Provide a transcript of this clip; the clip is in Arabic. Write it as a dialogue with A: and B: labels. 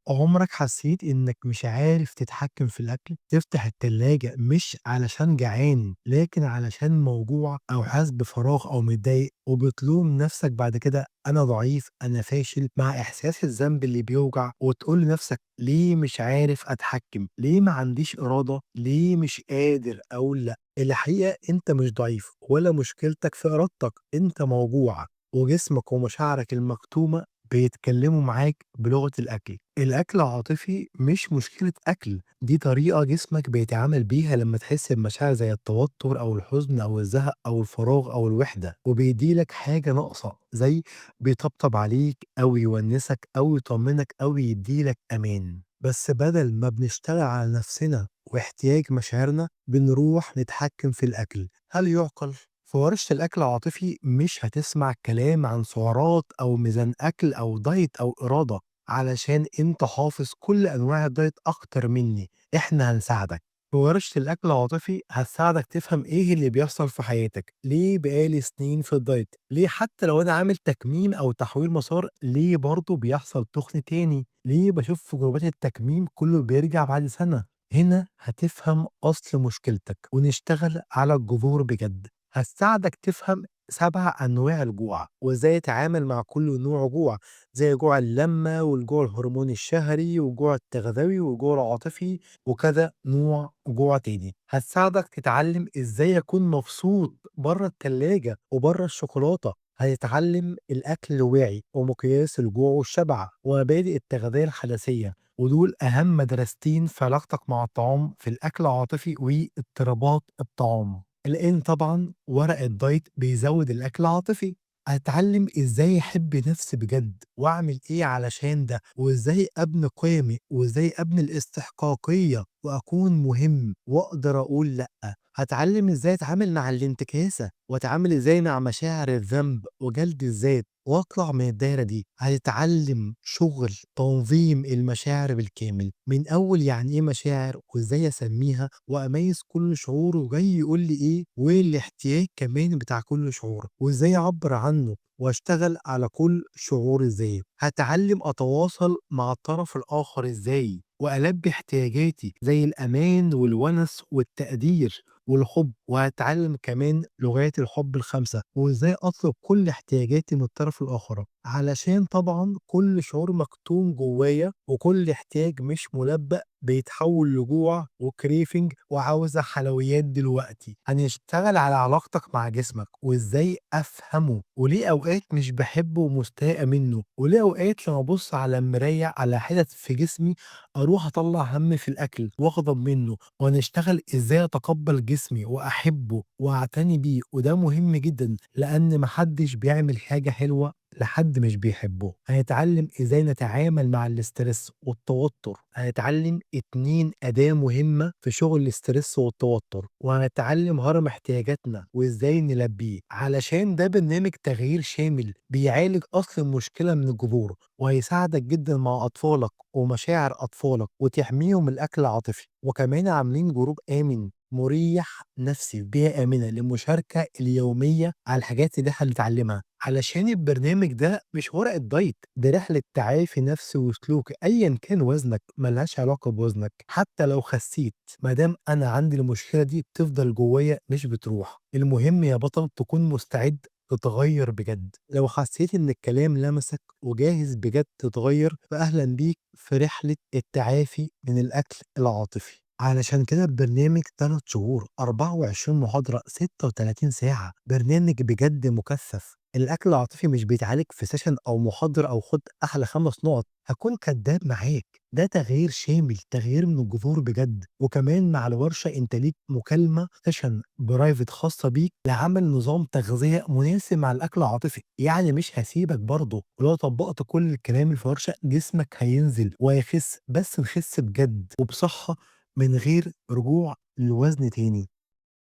A: عمرك حسيت إنك مش عارف تتحكم في الأكل؟ تفتح التلاجة مش علشان جعان، لكن علشان موجوع أو حاسس بفراغ أو متضايق، وبتلوم نفسك بعد كده أنا ضعيف، أنا فاشل، مع إحساس الذنب اللي بيوجع، وتقول لنفسك ليه مش عارف أتحكم؟ ليه ما عنديش إرادة؟ ليه مش قادر أقول لأ؟ الحقيقة أنت مش ضعيف ولا مشكلتك في إرادتك، أنت موجوع، وجسمك ومشاعرك المكتومة بيتكلموا معاك بلغة الأكل. الأكل العاطفي مش مشكلة أكل، دي طريقة جسمك بيتعامل بيها لما تحس بمشاعر زي التوتر أو الحزن أو الزهق أو الفراغ أو الوحدة، وبيديلك حاجة ناقصة، زي بيطبطب عليك أو يونسك أو يطمنك أو يديلك أمان. بس بدل ما بنشتغل على نفسنا واحتياج مشاعرنا، بنروح نتحكم في الأكل. هل يعقل؟ في ورشة الأكل العاطفي مش هتسمع كلام عن سعرات أو ميزان أكل أو دايت أو إرادة علشان أنت حافظ كل أنواع الدايت أكتر مني. إحنا هنساعدك. في ورشة الأكل العاطفي هتساعدك تفهم إيه اللي بيحصل في حياتك، ليه بقالي سنين في الدايت، ليه حتى لو أنا عامل تكميم أو تحويل مسار ليه برضه بيحصل تخن تاني، ليه بشوف في جروبات التكميم كله بيرجع بعد سنة. هنا هتفهم أصل مشكلتك ونشتغل على الجذور بجد. هتساعدك تفهم 7 أنواع الجوع، وإزاي تتعامل مع كل نوع جوع، زي جوع اللمة والجوع الهرموني الشهري والجوع التغذوي والجوع العاطفي، وكذا نوع جوع تاني. هتساعدك تتعلم إزاي أكون مبسوط بره التلاجة وبره الشوكولاتة. هتتعلم الأكل الواعي ومقياس الجوع والشبع ومبادئ التغذية الحدثية، ودول أهم مدرستين في علاقتك مع الطعام في الأكل العاطفي واضطرابات الطعام. لأن طبعًا ورق الدايت بيزوّد الأكل العاطفي. أتعلّم إزاي أحب نَفْسي بجد وأعمل إيه علشان ده، وإزاي أبني قيمي، وإزاي أبني الاستحقاقية وأكون مهم وأقدر أقول لأ. هاتعلّم إزاي أتعامل مع الانتكاسة، وأتعامل إزاي مع مشاعر الذنب وجلد الذات وأطلع من الدايرة دي. هتتعلّم شغل تنظيم المشاعر بالكامل، من أول يعني إيه مشاعر وإزاي أسمّيها وأميّز كل شعور وجاي يقول لي إيه، وإيه الاحتياج كمان بتاع كل شعور، وإزاي أعبّر عنّه وأشتغل على كل شعور إزاي. هاتعلّم أتواصل مع الطرف الآخر إزاي، وألبّي احتياجاتي زي الأمان والونس والتقدير والحب. وهاتعلّم كمان لغات الحب ال5، وإزاي أطلب كل احتياجاتي من الطرف الآخر، علشان طبعًا كل شعور مكتوم جوايا وكل احتياج مش مُلبّى بيتحول لجوع وcraving وعاوزة حلويات دلوقتي. هنشتغل على علاقتك مع جسمك وإزاي أفهمه، وليه أوقات مش باحبه ومستاءة منه، وليه أوقات لمّا أبُص على المراية على حِتَت في جسمي أروح أطلّع هَم في الأكل وأغضب منه. وهنشتغل إزاي أتقبّل جسمي وأحبه وأعتني بيه، وده مهم جدًا لأن ما حدش بيعمل حاجة حلوة لحد مش بيحبه. هنتعلم إزاي نتعامل مع الاسترس والتوتر. هنتعلم 2 أداة مهمة في شغل الاسترس والتوتر، وهنتعلم هرم احتياجاتنا وإزاي نلبيه، علشان ده برنامج تغيير شامل بيعالج أصل المشكلة من الجذور، وهيساعدك جدًا مع أطفالك ومشاعر أطفالك وتحميهم من الأكل العاطفي. وكمان عاملين جروب آمن مريح نفسي في بيئة آمنة للمشاركة اليومية على الحاجات اللي إحنا بنتعلمها، علشان البرنامج ده مش ورقة دايت، ده رحلة تعافي نفسي وسلوكي أيًا كان وزنك، ما لهاش علاقة بوزنك، حتى لو خسيت ما دام أنا عندي المشكلة دي بتفضل جوايا مش بتروح. المهم يا بطل تكون مستعد تتغير بجد. لو حسيت إن الكلام لمسك وجاهز بجد تتغير، فأهلًا بيك في رحلة التعافي من الأكل العاطفي. علشان كده البرنامج 3 شهور، 24 محاضرة، 36 ساعة، برنامج بجد مكثّف. الأكل العاطفي مش بيتعالج في سيشن أو محاضرة أو خُد أحلى 5 نُقط، هاكون كدّاب معاك، ده تغيير شامل، تغيير من الجذور بجد. وكمان مع الورشة أنت ليك مكالمة سيشن private خاصة بيك لعمل نظام تغذية مناسب مع الأكل العاطفي. يعني مش هاسيبك برضه، ولو طبّقت كل الكلام اللي في الورشة جسمك هينزل وهيخس، بس نخس بجد وبصحة من غير رجوع للوزن تاني.